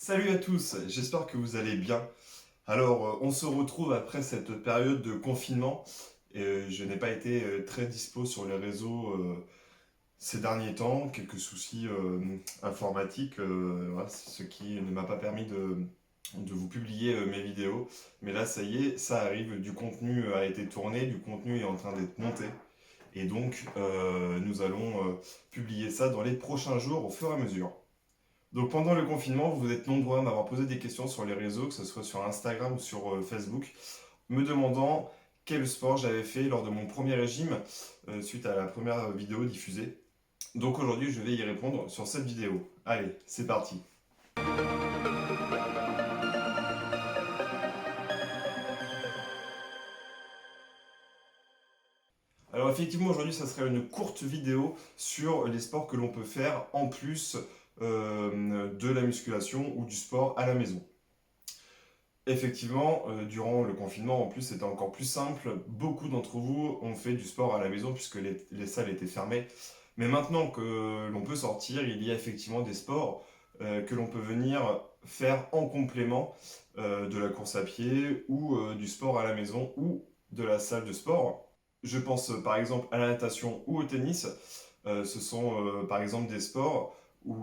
Salut à tous, j'espère que vous allez bien. Alors, on se retrouve après cette période de confinement. Je n'ai pas été très dispo sur les réseaux ces derniers temps, quelques soucis informatiques, voilà, ce qui ne m'a pas permis de vous publier mes vidéos. Mais là, ça y est, ça arrive, du contenu a été tourné, du contenu est en train d'être monté. Et donc, nous allons publier ça dans les prochains jours au fur et à mesure. Donc pendant le confinement, vous êtes nombreux à m'avoir posé des questions sur les réseaux, que ce soit sur Instagram ou sur Facebook, me demandant quel sport j'avais fait lors de mon premier régime suite à la première vidéo diffusée. Donc aujourd'hui, je vais y répondre sur cette vidéo. Allez, c'est parti. Alors effectivement, aujourd'hui, ça serait une courte vidéo sur les sports que l'on peut faire en plus de la musculation ou du sport à la maison. Effectivement, durant le confinement, en plus, c'était encore plus simple. Beaucoup d'entre vous ont fait du sport à la maison puisque les salles étaient fermées. Mais maintenant que l'on peut sortir, il y a effectivement des sports que l'on peut venir faire en complément de la course à pied ou du sport à la maison ou de la salle de sport. Je pense par exemple à la natation ou au tennis. Ce sont par exemple des sports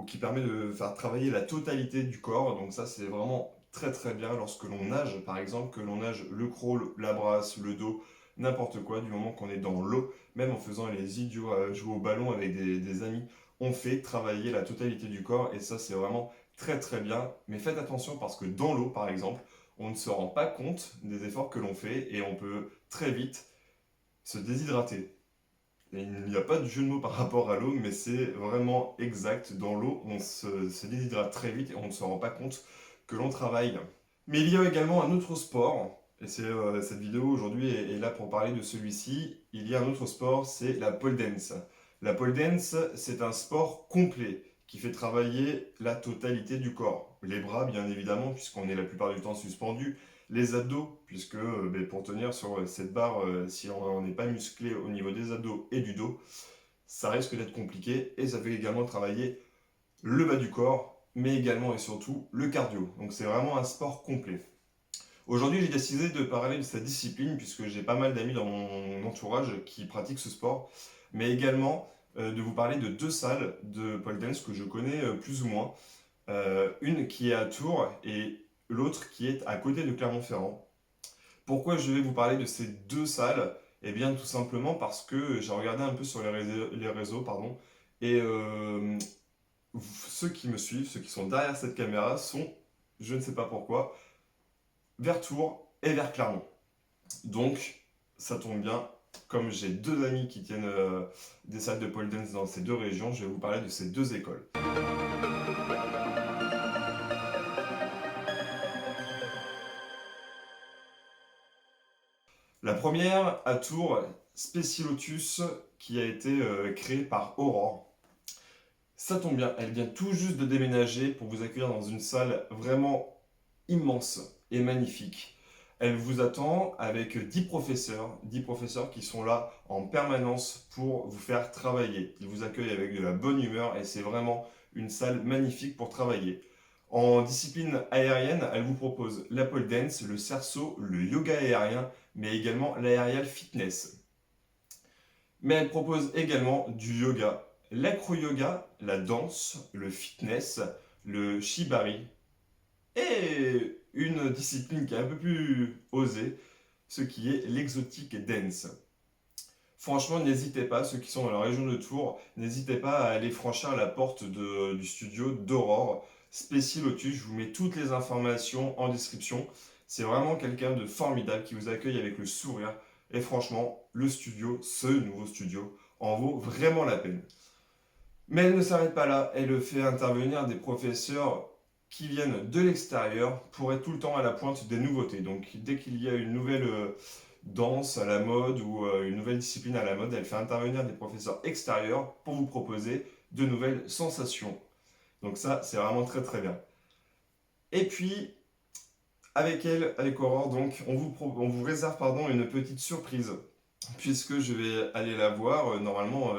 qui permettent de faire travailler la totalité du corps. Donc ça, c'est vraiment très très bien lorsque l'on nage, par exemple, que l'on nage le crawl, la brasse, le dos, n'importe quoi, du moment qu'on est dans l'eau, même en faisant les idiots à jouer au ballon avec des amis, on fait travailler la totalité du corps et ça c'est vraiment très très bien. Mais faites attention parce que dans l'eau, par exemple, on ne se rend pas compte des efforts que l'on fait et on peut très vite se déshydrater. Et il n'y a pas de jeu de mots par rapport à l'eau, mais c'est vraiment exact. Dans l'eau, on se déshydrate très vite et on ne se rend pas compte que l'on travaille. Mais il y a également un autre sport, et cette vidéo aujourd'hui est là pour parler de celui-ci. Il y a un autre sport, c'est la pole dance. La pole dance, c'est un sport complet qui fait travailler la totalité du corps. Les bras, bien évidemment, puisqu'on est la plupart du temps suspendu. Les abdos, puisque pour tenir sur cette barre, si on n'est pas musclé au niveau des abdos et du dos, ça risque d'être compliqué. Et ça fait également travailler le bas du corps, mais également et surtout le cardio. Donc c'est vraiment un sport complet. Aujourd'hui, j'ai décidé de parler de cette discipline puisque j'ai pas mal d'amis dans mon entourage qui pratiquent ce sport, mais également de vous parler de deux salles de pole dance que je connais plus ou moins. Une qui est à Tours et l'autre qui est à côté de Clermont-Ferrand. Pourquoi je vais vous parler de ces deux salles? Eh bien, tout simplement parce que j'ai regardé un peu sur les réseaux, pardon, et ceux qui me suivent, ceux qui sont derrière cette caméra, sont, je ne sais pas pourquoi, vers Tours et vers Clermont. Donc, ça tombe bien, comme j'ai deux amis qui tiennent des salles de pole dance dans ces deux régions, je vais vous parler de ces deux écoles. La première, à Tours, Specilotus, qui a été créée par Aurore. Ça tombe bien, elle vient tout juste de déménager pour vous accueillir dans une salle vraiment immense et magnifique. Elle vous attend avec 10 professeurs qui sont là en permanence pour vous faire travailler. Ils vous accueillent avec de la bonne humeur et c'est vraiment une salle magnifique pour travailler. En discipline aérienne, elle vous propose la pole dance, le cerceau, le yoga aérien, mais également l'aérial fitness. Mais elle propose également du yoga, l'acro-yoga, la danse, le fitness, le shibari et une discipline qui est un peu plus osée, ce qui est l'exotique dance. Franchement, n'hésitez pas, ceux qui sont dans la région de Tours, n'hésitez pas à aller franchir la porte du studio d'Aurore. Spécilotus, je vous mets toutes les informations en description. C'est vraiment quelqu'un de formidable qui vous accueille avec le sourire. Et franchement, le studio, ce nouveau studio, en vaut vraiment la peine. Mais elle ne s'arrête pas là, elle fait intervenir des professeurs qui viennent de l'extérieur pour être tout le temps à la pointe des nouveautés. Donc dès qu'il y a une nouvelle danse à la mode ou une nouvelle discipline à la mode, elle fait intervenir des professeurs extérieurs pour vous proposer de nouvelles sensations. Donc ça, c'est vraiment très très bien. Et puis, avec elle, avec Aurore, donc, on vous réserve une petite surprise, puisque je vais aller la voir normalement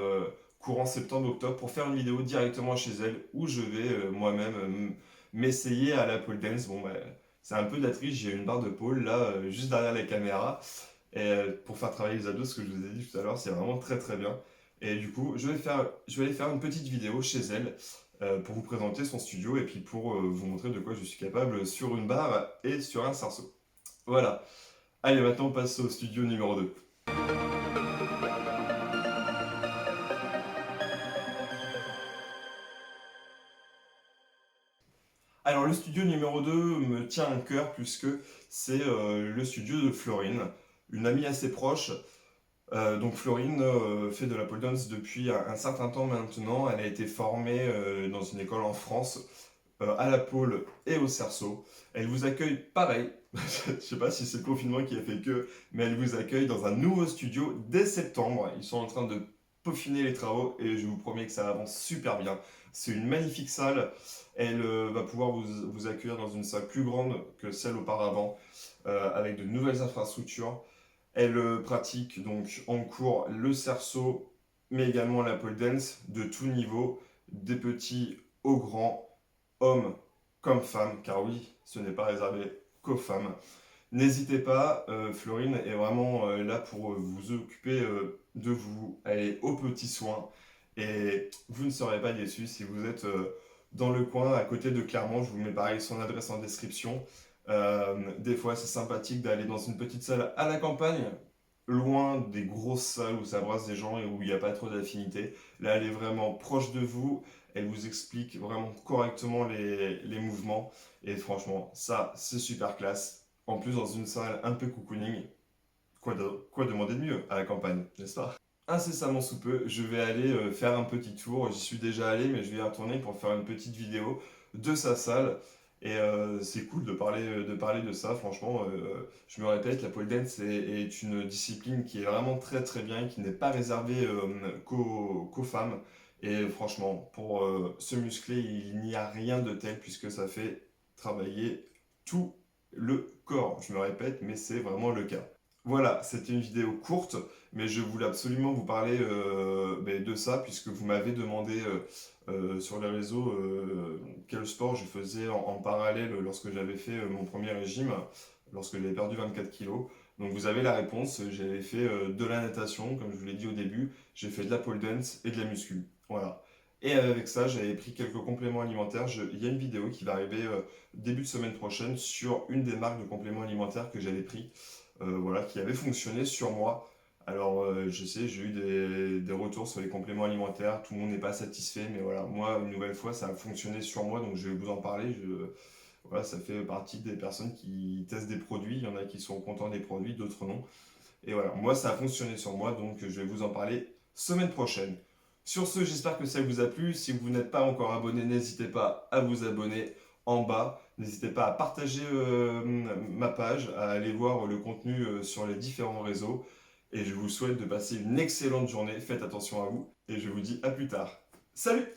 courant septembre-octobre pour faire une vidéo directement chez elle où je vais moi-même m'essayer à la pole dance. Bon, bah, c'est un peu de la triche, j'ai une barre de pole là, juste derrière la caméra, et pour faire travailler les abdos, ce que je vous ai dit tout à l'heure, c'est vraiment très très bien. Et du coup, je vais aller faire une petite vidéo chez elle pour vous présenter son studio et puis pour vous montrer de quoi je suis capable sur une barre et sur un sarceau. Voilà. Allez, maintenant on passe au studio numéro 2. Alors le studio numéro 2 me tient à cœur puisque c'est le studio de Florine, une amie assez proche. Donc Florine fait de la pole dance depuis un certain temps maintenant. Elle a été formée dans une école en France à la pole et au cerceau. Elle vous accueille pareil. Je ne sais pas si c'est le confinement qui a fait que, mais elle vous accueille dans un nouveau studio dès septembre. Ils sont en train de peaufiner les travaux et je vous promets que ça avance super bien. C'est une magnifique salle. Elle va pouvoir vous accueillir dans une salle plus grande que celle auparavant, avec de nouvelles infrastructures. Elle pratique donc en cours le cerceau, mais également la pole dance de tout niveau, des petits aux grands, hommes comme femmes, car oui, ce n'est pas réservé qu'aux femmes. N'hésitez pas, Florine est vraiment là pour vous occuper de vous. Elle est aux petits soins et vous ne serez pas déçus si vous êtes dans le coin à côté de Clermont. Je vous mets pareil son adresse en description. Des fois, c'est sympathique d'aller dans une petite salle à la campagne, loin des grosses salles où ça brasse des gens et où il n'y a pas trop d'affinité. Là, elle est vraiment proche de vous. Elle vous explique vraiment correctement les mouvements. Et franchement, ça, c'est super classe. En plus, dans une salle un peu cocooning, quoi demander de mieux à la campagne, n'est-ce pas? Incessamment sous peu, je vais aller faire un petit tour. J'y suis déjà allé, mais je vais y retourner pour faire une petite vidéo de sa salle. Et c'est cool de parler de ça, franchement. Je me répète, la pole dance est une discipline qui est vraiment très très bien, qui n'est pas réservée qu'aux femmes. Et franchement, pour se muscler, il n'y a rien de tel puisque ça fait travailler tout le corps. Je me répète, mais c'est vraiment le cas. Voilà, c'était une vidéo courte, mais je voulais absolument vous parler ben, de ça, puisque vous m'avez demandé sur les réseaux quel sport je faisais en parallèle lorsque j'avais fait mon premier régime, lorsque j'avais perdu 24 kilos. Donc vous avez la réponse, j'avais fait de la natation, comme je vous l'ai dit au début, j'ai fait de la pole dance et de la muscu. Voilà. Et avec ça, j'avais pris quelques compléments alimentaires. Il y a une vidéo qui va arriver début de semaine prochaine sur une des marques de compléments alimentaires que j'avais pris voilà, qui avait fonctionné sur moi. Alors, je sais, j'ai eu des retours sur les compléments alimentaires, tout le monde n'est pas satisfait, mais voilà, moi, une nouvelle fois, ça a fonctionné sur moi, donc je vais vous en parler. Voilà, ça fait partie des personnes qui testent des produits, il y en a qui sont contents des produits, d'autres non. Et voilà, moi, ça a fonctionné sur moi, donc je vais vous en parler semaine prochaine. Sur ce, j'espère que ça vous a plu. Si vous n'êtes pas encore abonné, n'hésitez pas à vous abonner en bas. N'hésitez pas à partager ma page, à aller voir le contenu sur les différents réseaux. Et je vous souhaite de passer une excellente journée. Faites attention à vous et je vous dis à plus tard. Salut!